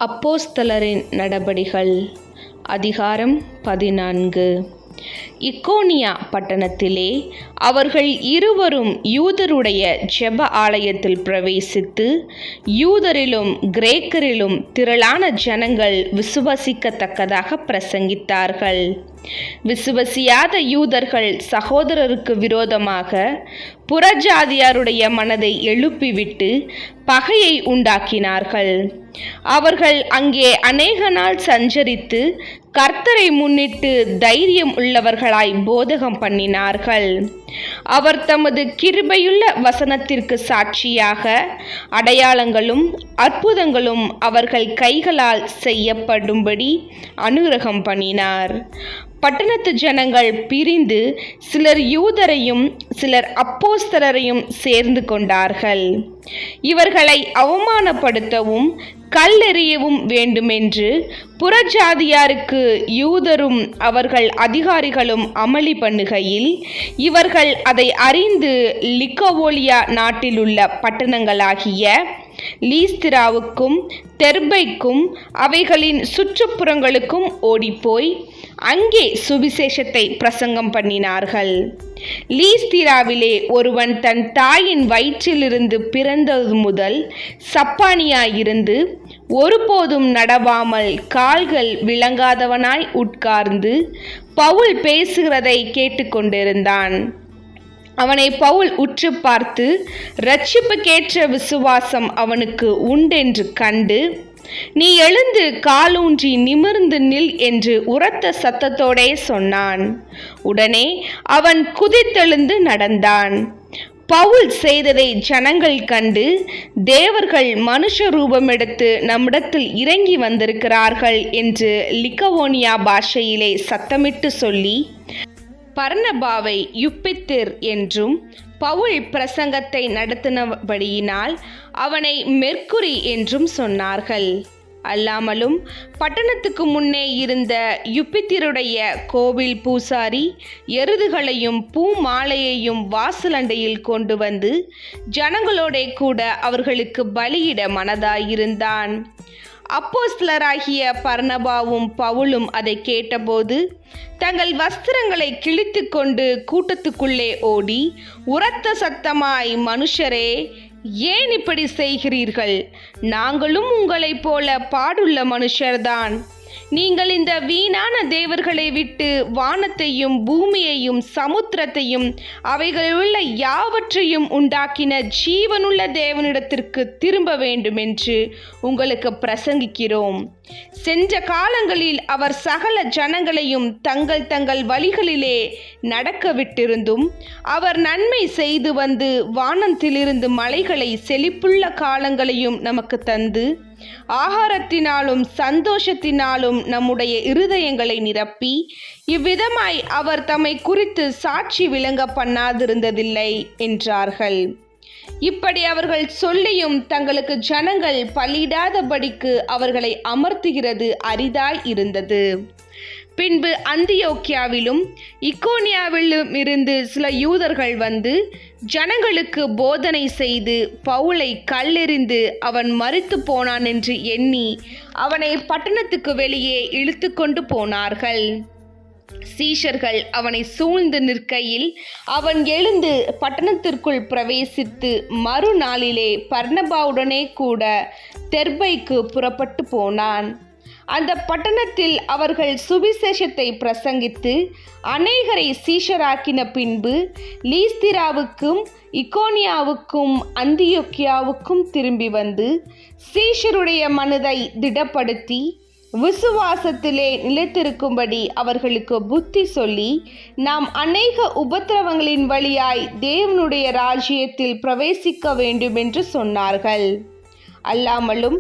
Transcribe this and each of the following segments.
அப்போஸ்தலரின் நடபடிகள் அதிகாரம் 14. இக்கோனியா பட்டணத்திலே அவர்கள் இருவரும் யூதருடைய ஜெப ஆலயத்தில் பிரவேசித்து, யூதரிலும் கிரேக்கரிலும் திரளான ஜனங்கள் விசுவசிக்கத்தக்கதாக பிரசங்கித்தார்கள். விசுவசியாத யூதர்கள் சகோதரருக்கு விரோதமாக புறஜாதியாருடைய மனதை எழுப்பிவிட்டு பகையை உண்டாக்கினார்கள். அவர்கள் அங்கே அநேக நாள் சஞ்சரித்து கர்த்தரை முன்னிட்டு தைரியம் உள்ளவர்களாய் போதகம் பண்ணினார்கள். அவர் தமது கிருபையுள்ள வசனத்திற்கு சாட்சியாக அடையாளங்களும் அற்புதங்களும் அவர்கள் கைகளால் செய்யப்படும்படி அனுக்கிரகம் பண்ணினார். பட்டணத்து ஜனங்கள் பிரிந்து சிலர் யூதரையும் சிலர் அப்போஸ்தலரையும் சேர்ந்து கொண்டார்கள். இவர்களை அவமானப்படுத்தவும் கல்லெறியவும் வேண்டுமென்று புறஜாதியாருக்கு யூதரும் அவர்கள் அதிகாரிகளும் அமளி பண்ணுகையில், இவர்கள் அதை அறிந்து லிக்கவோலியா நாட்டிலுள்ள பட்டணங்களாகிய லீஸ்திராவுக்கும் தெர்பைக்கும் அவைகளின் சுற்றுப்புறங்களுக்கும் ஓடிப்போய் அங்கே சுவிசேஷத்தை பிரசங்கம் பண்ணினார்கள். லீஸ்திராவிலே ஒருவன் தன் தாயின் வயிற்றிலிருந்து பிறந்தது முதல் சப்பானியாயிருந்து ஒருபோதும் நடவாமல் கால்கள் விளங்காதவனாய் உட்கார்ந்து பவுல் பேசுகிறதை கேட்டுக்கொண்டிருந்தான். அவனை பவுல் உற்று பார்த்து, இரட்சிப்புக்கேற்ற விசுவாசம் அவனுக்கு உண்டென்று கண்டு, நீ எழுந்து காலூன்றி நிமிர்ந்து நில் என்று உரத்த சத்தத்தோடே சொன்னான். உடனே அவன் குதித்தெழுந்து நடந்தான். பவுல் செய்ததை ஜனங்கள் கண்டு, தேவர்கள் மனுஷ ரூபமெடுத்து நம்மிடத்தில் இறங்கி வந்திருக்கிறார்கள் என்று லிக்கவோனியா பாஷையிலே சத்தமிட்டு சொல்லி, பர்னபாவை யுப்பித்திர் என்றும் பவுல் பிரசங்கத்தை நடத்தினபடியினால் அவனை மெர்க்குரி என்றும் சொன்னார்கள். அல்லாமலும் பட்டணத்துக்கு முன்னே இருந்த யுப்பித்திருடைய கோவில் பூசாரி எருதுகளையும் பூ மாலையையும் வாசலண்டையில் கொண்டு வந்து ஜனங்களோட கூட அவர்களுக்கு பலியிட மனதாயிருந்தான். அப்போஸ்தலராகிய பர்னபாவும் பவுலும் அதை கேட்டபோது தங்கள் வஸ்திரங்களை கிழித்து கொண்டு கூட்டத்துக்குள்ளே ஓடி உரத்த சத்தமாய், மனுஷரே, ஏன் இப்படி செய்கிறீர்கள்? நாங்களும் உங்களைப் போல பாடுள்ள மனுஷர்தான். நீங்கள் இந்த வீணான தேவர்களை விட்டு வானத்தையும் பூமியையும் சமுத்திரத்தையும் அவைகளுள்ள யாவற்றையும் உண்டாக்கின ஜீவனுள்ள தேவனிடத்திற்கு திரும்ப வேண்டும் என்று உங்களுக்கு பிரசங்கிக்கிறோம். சென்ற காலங்களில் அவர் சகல ஜனங்களையும் தங்கள் தங்கள் வழிகளிலே நடக்க விட்டிருந்தும், அவர் நன்மை செய்து வந்து வானத்திலிருந்து மலைகளை செழிப்புள்ள காலங்களையும் நமக்கு தந்து ஆகாரத்தினாலும் சந்தோஷத்தினாலும் நம்முடைய இருதயங்களை நிரப்பி, இவ்விதமாய் அவர் தம்மை குறித்து சாட்சி விளங்க பண்ணாதிருந்ததில்லை என்றார்கள். இப்படி அவர்கள் சொல்லியும் தங்களுக்கு ஜனங்கள் பலியிடாதபடிக்கு அவர்களை அமர்த்துகிறது அரிதாய் இருந்தது. பின்பு அந்தியோக்கியாவிலும் இக்கோனியாவிலும் இருந்து சில யூதர்கள் வந்து ஜனங்களுக்கு போதனை செய்து பவுலை கல்லெறிந்து அவன் மரித்து போனான் என்று எண்ணி அவனை பட்டணத்துக்கு வெளியே இழுத்து கொண்டு போனார்கள். சீஷர்கள் அவனை சூழ்ந்து நிற்கையில் அவன் எழுந்து பட்டணத்திற்குள் பிரவேசித்து மறுநாளிலே பர்னபாவுடனே கூட தெர்பைக்கு புறப்பட்டு போனான். அந்த பட்டணத்தில் அவர்கள் சுவிசேஷத்தை பிரசங்கித்து அநேகரை சீஷராக்கின பின்பு லீஸ்திராவுக்கும் இக்கோனியாவுக்கும் அந்தியோக்கியாவுக்கும் திரும்பி வந்து சீஷருடைய மனதை திடப்படுத்தி விசுவாசத்திலே நிலைத்திருக்கும்படி அவர்களுக்கு புத்தி சொல்லி, நாம் அநேக உபத்திரவங்களின் வழியாய் தேவனுடைய ராஜ்யத்தில் பிரவேசிக்க வேண்டும் என்று சொன்னார்கள். அல்லாமலும்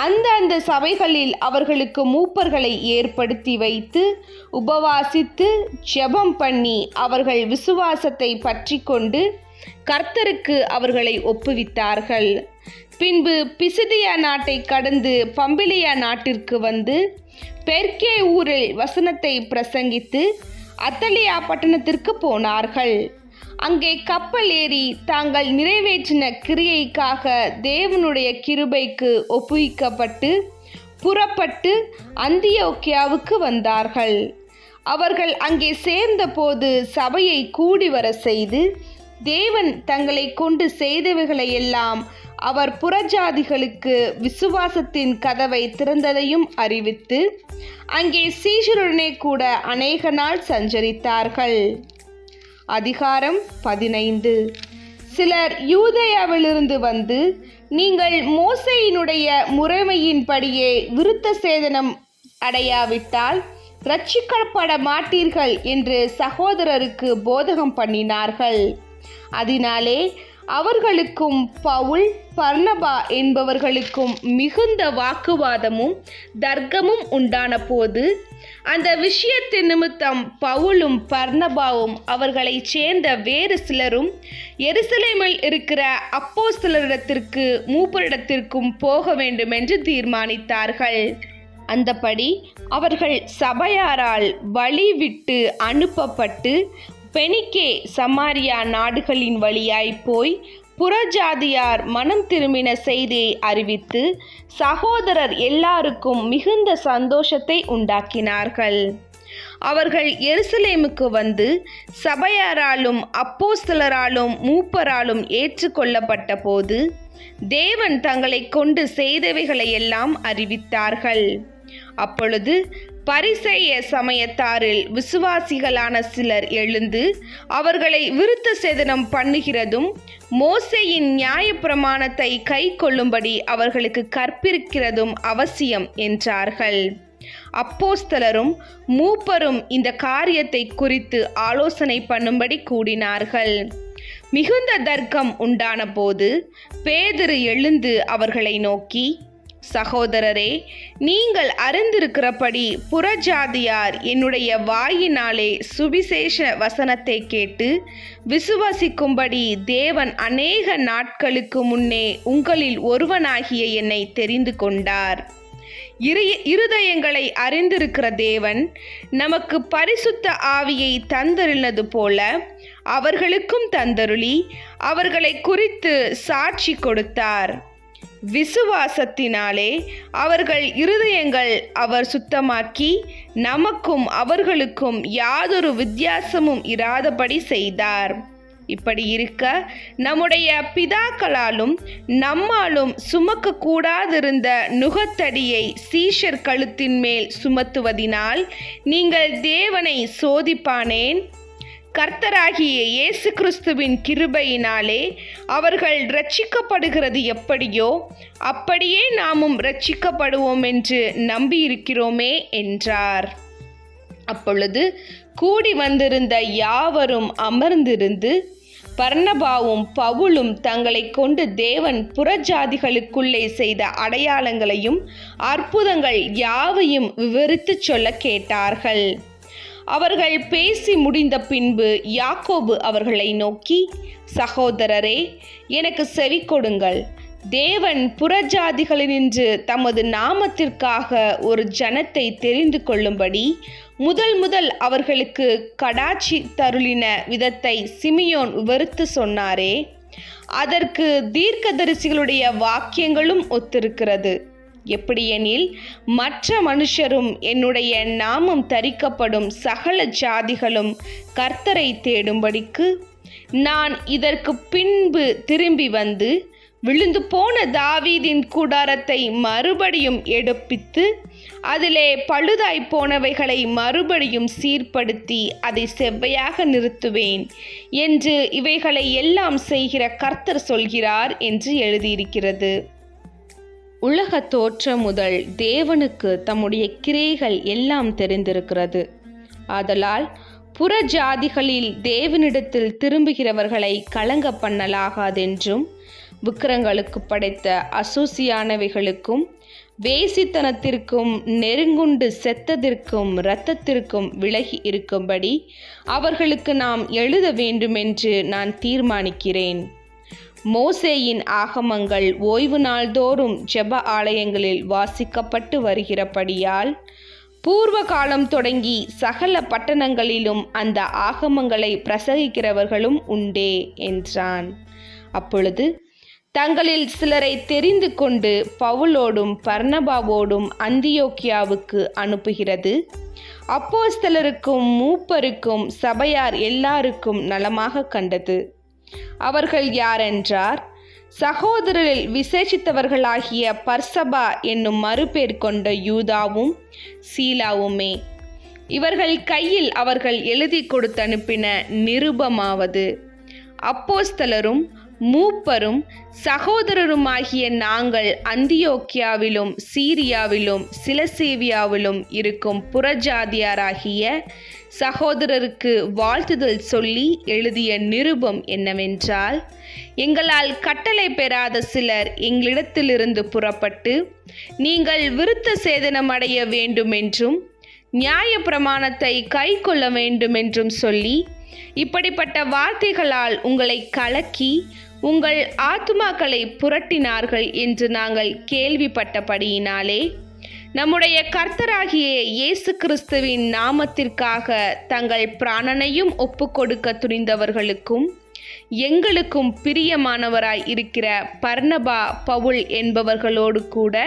அந்த சபைகளில் அவர்களுக்கு மூப்பர்களை ஏற்படுத்தி வைத்து உபவாசித்து ஜெபம் பண்ணி அவர்கள் விசுவாசத்தை பற்றி கொண்டு கர்த்தருக்கு அவர்களை ஒப்புவித்தார்கள். பின்பு பிசிதியா நாட்டை கடந்து பம்பிலியா நாட்டிற்கு வந்து பெர்கே ஊரில் வசனத்தை பிரசங்கித்து அத்தலியா பட்டணத்திற்கு போனார்கள். அங்கே கப்பல் ஏறி தாங்கள் நிறைவேற்றின கிரியைக்காக தேவனுடைய கிருபைக்கு ஒப்புவிக்கப்பட்டு புறப்பட்டு அந்தியோக்கியாவுக்கு வந்தார்கள். அவர்கள் அங்கே சேர்ந்தபோது சபையை கூடி வர செய்து, தேவன் தங்களை கொண்டு செய்தவைகளை எல்லாம் அவர் புறஜாதிகளுக்கு விசுவாசத்தின் கதவை திறந்ததையும் அறிவித்து, அங்கே சீஷருடனே கூட அநேக நாள் சஞ்சரித்தார்கள். அதிகாரம் 15. சிலர் யூதேயாவிலிருந்து வந்து, நீங்கள் மோசேயினுடைய முறைமையின்படியே விருத்த சேதனம் அடையாவிட்டால் இரட்சிக்கப்பட மாட்டீர்கள் என்று சகோதரருக்கு போதகம் பண்ணினார்கள். அதனாலே அவர்களுக்கும் பவுல், பர்னபா என்பவர்களுக்கும் மிகுந்த வாக்குவாதமும் தர்க்கமும் உண்டான போது, அந்த விஷயத்தின் நிமித்தம் பவுலும் பர்னபாவும் அவர்களை சேர்ந்த வேறு சிலரும் எருசலேமில் இருக்கிற அப்போஸ்தலரிடத்திற்கு மூப்பரிடத்திற்கும் போக வேண்டும் என்று தீர்மானித்தார்கள். அந்தபடி அவர்கள் சபையாரால் வழி விட்டு அனுப்பப்பட்டு பெனிக்கே சமாரியா நாடுகளின் வழியாய் போய் புறஜாதியார் மனம் திரும்பின செய்தியை அறிவித்து சகோதரர் எல்லாருக்கும் மிகுந்த சந்தோஷத்தை உண்டாக்கினார்கள். அவர்கள் எருசலேமுக்கு வந்து சபையாராலும் அப்போஸ்தலராலும் மூப்பராலும் ஏற்றுக்கொள்ளப்பட்ட போது தேவன் தங்களை கொண்டு செய்தவைகளை எல்லாம் அறிவித்தார்கள். அப்பொழுது பரிசேய சமயத்தாரில் விசுவாசிகளான சிலர் எழுந்து அவர்களை விருத்த சேதனம் பண்ணுகிறதும் மோசேயின் நியாயப்பிரமாணத்தை கை கொள்ளும்படி அவர்களுக்கு கற்பிக்கிறதும் அவசியம் என்றார்கள். அப்போஸ்தலரும் மூப்பரும் இந்த காரியத்தை குறித்து ஆலோசனை பண்ணும்படி கூடினார்கள். மிகுந்த தர்க்கம் உண்டான போது பேதுரு எழுந்து அவர்களை நோக்கி, சகோதரரே, நீங்கள் அறிந்திருக்கிறபடி புறஜாதியார் என்னுடைய வாயினாலே சுவிசேஷ வசனத்தை கேட்டு விசுவாசிக்கும்படி தேவன் அநேக நாட்களுக்கு முன்னே உங்களில் ஒருவனாகிய என்னை தெரிந்து கொண்டார். இருதயங்களை அறிந்திருக்கிற தேவன் நமக்கு பரிசுத்த ஆவியை தந்தருளினது போல அவர்களுக்கும் தந்தருளி அவர்களை குறித்து சாட்சி கொடுத்தார். விசுவாசத்தினாலே அவர்கள் இருதயங்கள் அவர் சுத்தமாக்கி நமக்கும் அவர்களுக்கும் யாதொரு வித்தியாசமும் இராதபடி செய்தார். இப்படி இருக்க நம்முடைய பிதாக்களாலும் நம்மாலும் சுமக்க கூடாதிருந்த நுகத்தடியை சீஷர் கழுத்தின் மேல் சுமத்துவதினால் நீங்கள் தேவனை சோதிப்பானேன்? கர்த்தராகிய இயேசு கிறிஸ்துவின் கிருபையினாலே அவர்கள் இரட்சிக்கப்படுகிறது எப்படியோ அப்படியே நாமும் இரட்சிக்கப்படுவோம் என்று நம்பியிருக்கிறோமே என்றார். அப்பொழுது கூடி வந்திருந்த யாவரும் அமர்ந்திருந்து பர்னபாவும் பவுலும் தங்களை கொண்டு தேவன் புறஜாதிகளுக்குள்ளே செய்த அடையாளங்களையும் அற்புதங்கள் யாவையும் விவரித்து சொல்ல கேட்டார்கள். அவர்கள் பேசி முடிந்த பின்பு யாக்கோபு அவர்களை நோக்கி, சகோதரரே, எனக்கு செவி கொடுங்கள். தேவன் புறஜாதிகளினின்று தமது நாமத்திற்காக ஒரு ஜனத்தை தெரிந்து கொள்ளும்படி முதல் அவர்களுக்கு கடாட்சி தருளின விதத்தை சிமியோன் விவரித்து சொன்னாரே, அதற்கு தீர்க்கதரிசிகளுடைய வாக்கியங்களும் ஒத்திருக்கிறது. எப்படியெனில் மற்ற மனுஷரும் என்னுடைய நாமம் தரிக்கப்படும் சகல ஜாதிகளும் கர்த்தரை தேடும்படிக்கு நான் இதற்கு பின்பு திரும்பி வந்து விழுந்து போன தாவீதின் கூடாரத்தை மறுபடியும் எடுப்பித்து அதிலே பழுதாய் போனவைகளை மறுபடியும் சீர்படுத்தி அதை செவ்வையாக நிறுத்துவேன் என்று இவைகளை எல்லாம் செய்கிற கர்த்தர் சொல்கிறார் என்று எழுதியிருக்கிறது. உலக தோற்றம் முதல் தேவனுக்கு தம்முடைய கிரியைகள் எல்லாம் தெரிந்திருக்கிறது. ஆதலால் புறஜாதிகளில் தேவனிடத்தில் திரும்புகிறவர்களை கலங்க பண்ணலாகாதென்றும் விக்கிரங்களுக்கு படைத்த அசூசியானவைகளுக்கும் வேசித்தனத்திற்கும் நெருங்குண்டு செத்ததிற்கும் இரத்தத்திற்கும் விலகி இருக்கும்படி அவர்களுக்கு நாம் எழுத வேண்டுமென்று நான் தீர்மானிக்கிறேன். மோசேயின் ஆகமங்கள் ஓய்வு நாள்தோறும் ஜெப ஆலயங்களில் வாசிக்கப்பட்டு வருகிறபடியால் பூர்வ காலம் தொடங்கி சகல பட்டணங்களிலும் அந்த ஆகமங்களை பிரசங்கிக்கிறவர்களும் உண்டே என்றான். அப்பொழுது தங்களில் சிலரை தெரிந்து கொண்டு பவுலோடும் பர்னபாவோடும் அந்தியோக்கியாவுக்கு அனுப்புகிறது. அப்போஸ்தலருக்கும் மூப்பருக்கும் சபையார் எல்லாருக்கும் நலமாக கண்டது. அவர்கள் யாரென்றார், சகோதரரில் விசேஷித்தவர்களாகிய பர்சபா என்னும் மறுபேர் கொண்ட யூதாவும் சீலாவுமே. இவர்கள் கையில் அவர்கள் எழுதி கொடுத்தனுப்பின நிருபமாவது, அப்போஸ்தலரும் மூப்பரும் சகோதரருமாகிய நாங்கள் அந்தியோக்கியாவிலும் சீரியாவிலும் சிலசேவியாவிலும் இருக்கும் புறஜாதியாராகிய சகோதரருக்கு வாழ்த்துதல் சொல்லி எழுதிய நிருபம் என்னவென்றால், எங்களால் கட்டளை பெறாத சிலர் எங்களிடத்திலிருந்து புறப்பட்டு நீங்கள் விருத்த சேதனமடைய வேண்டுமென்றும் நியாய பிரமாணத்தை கை கொள்ள வேண்டுமென்றும் சொல்லி இப்படிப்பட்ட வார்த்தைகளால் உங்களை கலக்கி உங்கள் ஆத்துமாக்களை புரட்டினார்கள் என்று நாங்கள் கேள்விப்பட்டபடியினாலே நம்முடைய கர்த்தராகிய இயேசு கிறிஸ்துவின் நாமத்திற்காக தங்கள் பிராணனையும் ஒப்புக்கொடுக்க துணிந்தவர்களுக்கும் எங்களுக்கும் பிரியமானவராய் இருக்கிற பர்னபா பவுல் என்பவர்களோடு கூட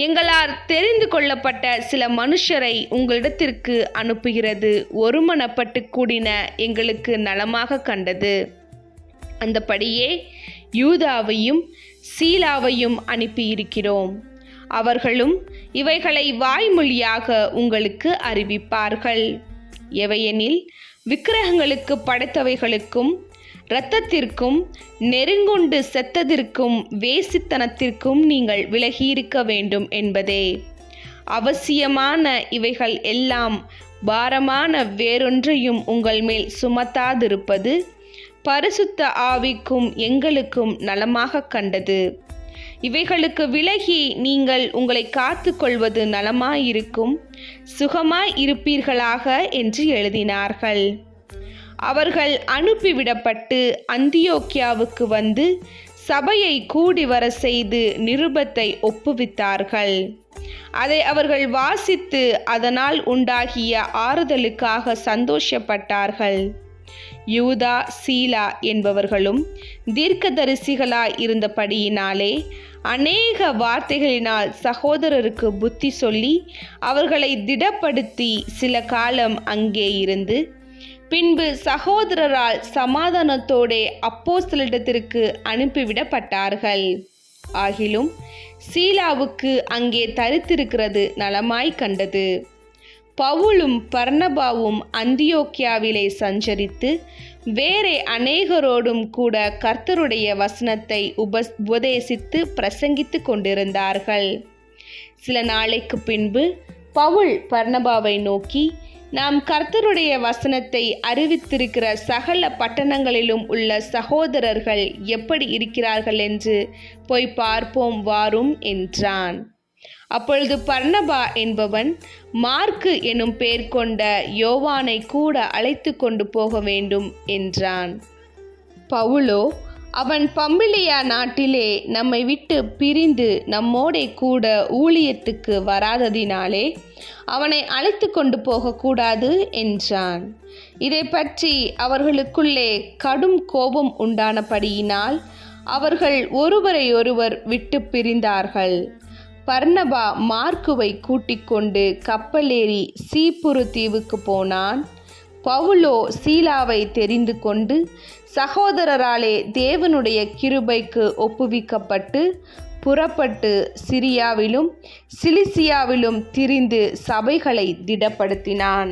எங்களால் தெரிந்து கொள்ளப்பட்ட சில மனுஷரை உங்களிடத்திற்கு அனுப்புகிறது ஒருமனப்பட்டு கூடின எங்களுக்கு நலமாக கண்டது. அந்தபடியே யூதாவையும் சீலாவையும் அனுப்பியிருக்கிறோம். அவர்களும் இவைகளை வாய்மொழியாக உங்களுக்கு அறிவிப்பார்கள். எவையெனில், விக்கிரகங்களுக்கு படைத்தவைகளுக்கும் இரத்தத்திற்கும் நெருங்கொண்டு செத்ததற்கும் வேசித்தனத்திற்கும் நீங்கள் விலகியிருக்க வேண்டும் என்பதே. அவசியமான இவைகள் எல்லாம் பாரமான வேறொன்றையும் உங்கள் மேல் சுமத்தாதிருப்பது பரிசுத்த ஆவிக்கும் எங்களுக்கும் நலமாக கண்டது. இவைகளுக்கு விலகி நீங்கள் உங்களை காத்து கொள்வது நலமாயிருக்கும், சுகமாய் இருப்பீர்களாக என்று எழுதினார்கள். அவர்கள் அனுப்பிவிடப்பட்டு அந்தியோக்கியாவுக்கு வந்து சபையை கூடி வர செய்து நிருபத்தை ஒப்புவித்தார்கள். அதை அவர்கள் வாசித்து அதனால் உண்டாகிய ஆறுதலுக்காக சந்தோஷப்பட்டார்கள். யூதா சீலா என்பவர்களும் தீர்க்கதரிசிகளாய் இருந்தபடியினாலே அநேக வார்த்தைகளினால் சகோதரருக்கு புத்தி சொல்லி அவர்களை திடப்படுத்தி சில காலம் அங்கே இருந்து பின்பு சகோதரரால் சமாதானத்தோடே அப்போஸ்தலரிடத்திற்கு அனுப்பிவிடப்பட்டார்கள். ஆகிலும் சீலாவுக்கு அங்கே தரித்திருக்கிறது நலமாய் கண்டது. பவுலும் பர்னபாவும் அந்தியோக்கியாவிலே சஞ்சரித்து வேறே அநேகரோடும் கூட கர்த்தருடைய வசனத்தை உபதேசித்து பிரசங்கித்து கொண்டிருந்தார்கள். சில நாளைக்கு பின்பு பவுல் பர்னபாவை நோக்கி, நாம் கர்த்தருடைய வசனத்தை அறிவித்திருக்கிற சகல பட்டணங்களிலும் உள்ள சகோதரர்கள் எப்படி இருக்கிறார்கள் என்று போய் பார்ப்போம் வாரும் என்றான். அப்பொழுது பர்னபா என்பவன் மார்க்கு எனும் பெயர் கொண்ட யோவானை கூட அழைத்து கொண்டு போக வேண்டும் என்றான். பவுலோ, அவன் பம்பிலியா நாட்டிலே நம்மை விட்டு பிரிந்து நம்மோடே கூட ஊழியத்துக்கு வராததினாலே அவனை அழைத்து கொண்டு போகக்கூடாது என்றான். இதை பற்றி அவர்களுக்குள்ளே கடும் கோபம் உண்டானபடியினால் அவர்கள் ஒருவரையொருவர் விட்டு பிரிந்தார்கள். பர்னபா மார்க்குவை கூட்டிக் கொண்டு கப்பலேறி சீப்புரு தீவுக்கு போனான். பவுலோ சீலாவை தெரிந்து கொண்டு சகோதரராலே தேவனுடைய கிருபைக்கு ஒப்புவிக்கப்பட்டு புறப்பட்டு சிரியாவிலும் சிலிசியாவிலும் திரிந்து சபைகளை திடப்படுத்தினான்.